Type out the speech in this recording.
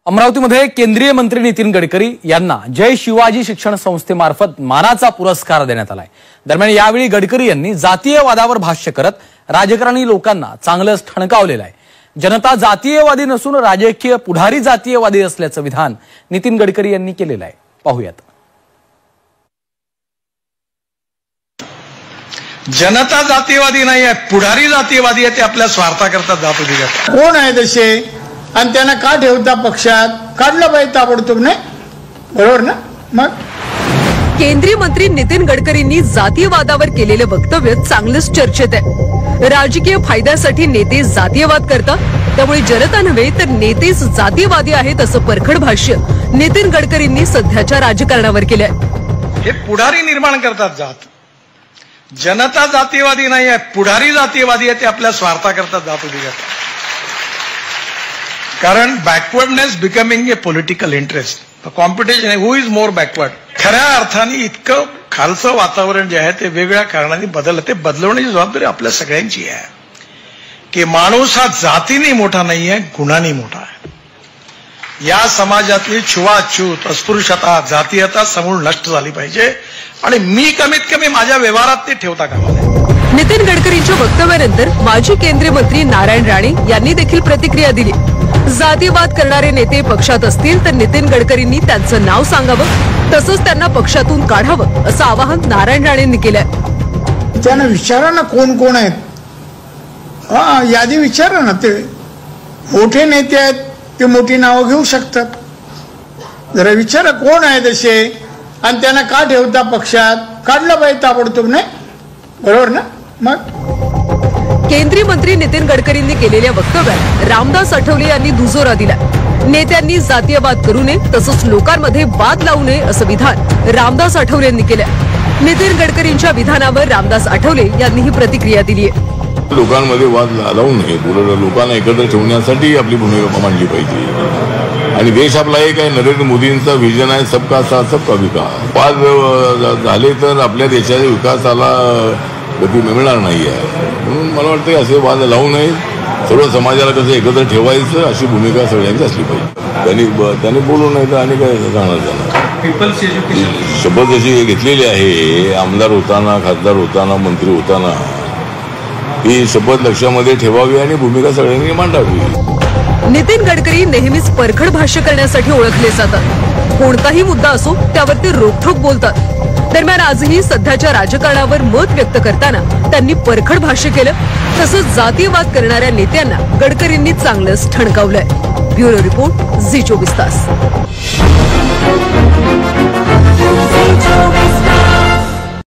अमरावतीमध्ये केंद्रीय मंत्री नितीन गडकरी यांना जय शिवाजी शिक्षण संस्थेमार्फत मानाचा पुरस्कार देण्यात आलाय। दरम्यान यावेळी गडकरी यांनी जातीयवादावर भाष्य करत राजकारणी लोकांना चांगलंच ठणकावलेलं आहे। जनता जातीयवादी नसून राजकीय पुढारी जातीयवादी असल्याचं विधान नितीन गडकरी यांनी केलेलं आहे। पाहूयात। जनता जातीयवादी नाही आहे, पुढारी जातीयवादी आहे। ते आपल्या स्वार्थाकरता जात होते। कोण आहे तसे आणि त्यांना का ठेवता पक्षात? काढलं पाहिजे ताबडतोब, नाही बरोबर ना? मग केंद्रीय मंत्री नितीन गडकरींनी जातीयवादावर केलेले वक्तव्य चांगलंच चर्चेत आहे। राजकीय फायद्यासाठी नेते जातीयवाद करतात, त्यामुळे जनता नव्हे तर नेतेच जातीयवादी आहेत असं परखड भाष्य नितीन गडकरींनी सध्याच्या राजकारणावर केलंय। हे पुढारी निर्माण करतात जात। जनता जातीयवादी नाही आहे, पुढारी जातीयवादी आहे। ते आपल्या स्वार्थाकरता जात होते। कारण backwardness becoming a political interest, competition आहे, हु इज मोर बॅकवर्ड। खऱ्या अर्थाने इतकं खालचं वातावरण जे आहे ते वेगवेगळ्या कारणांनी बदललं। ते बदलवण्याची जबाबदारी आपल्या सगळ्यांची आहे की माणूस हा जातीने मोठा नाही आहे, गुणांनी मोठा आहे। या समाजातली छुवाछूत, अस्पृश्यता, जातीयता समूळ नष्ट झाली पाहिजे आणि मी कमीत कमी माझ्या व्यवहारात ते ठेवता कामा नये। नितीन गडकरींच्या वक्तव्यानंतर माजी केंद्रीय मंत्री नारायण राणे यांनी देखील प्रतिक्रिया दिली। जातीयवाद करणारे नेते पक्षात असतील तर नितीन गडकरींनी त्यांचं नाव सांगावं, तसंच त्यांना पक्षातून काढावं असं आवाहन नारायण राणेंनी केलंय। त्यांना विचारा ना कोण कोण आहेत, यादी विचारा ना। ते मोठे नेते आहेत, ते मोठी नावं घेऊ शकतात। जरा विचारा कोण आहे तसे आणि त्यांना का ठेवता पक्षात? काढलं पाहिजे ताबडतोब, नाही बरोबर ना? मग केंद्रीय मंत्री नितीन गडकरींनी केलेल्या वक्तव्यात रामदास आठवले यांनी दुजोरा दिला। नेत्यांनी जातीयवाद करू नये, तसंच लोकांमध्ये वाद लावू नये असं विधान रामदास आठवले यांनी केलं। नितीन गडकरींच्या विधानावर रामदास आठवले यांनी ही प्रतिक्रिया दिली आहे। लोकांमध्ये वाद लावू नये, लोकांना एकत्र ठेवण्यासाठी आपली भूमिका मांडली पाहिजे। आणि देश आपला एक आहे, नरेंद्र मोदींचा व्हिजन आहे सबका साथ सबका विकास। वाद झाले तर आपल्या देशाच्या विकासाला गती मिळणार नाही आहे। म्हणून मला वाटतं असे वाद लावू नये, सर्व समाजाला कसं एकत्र ठेवायचं अशी भूमिका सगळ्यांची असली पाहिजे। त्यांनी बोलू नाही तर आणि काय सांगणार त्यांना? शपथ अशी घेतलेली आहे, आमदार होताना, खासदार होताना, मंत्री होताना ही शपथ लक्षामध्ये ठेवावी आणि भूमिका सगळ्यांनी मांडावी। नितीन गडकरी नेहमीच परखड भाष्य करण्यासाठी ओळखले जातात। कोणताही मुद्दा असो त्यावर ते रोखठोक बोलतात। दरम्यान आजही सध्याच्या राजकारणावर मत व्यक्त करताना त्यांनी परखड भाष्य केलं, तसंच जातीयवाद करणाऱ्या नेत्यांना गडकरींनी चांगलंच ठणकावलंय। ब्युरो रिपोर्ट, झी 24 तास।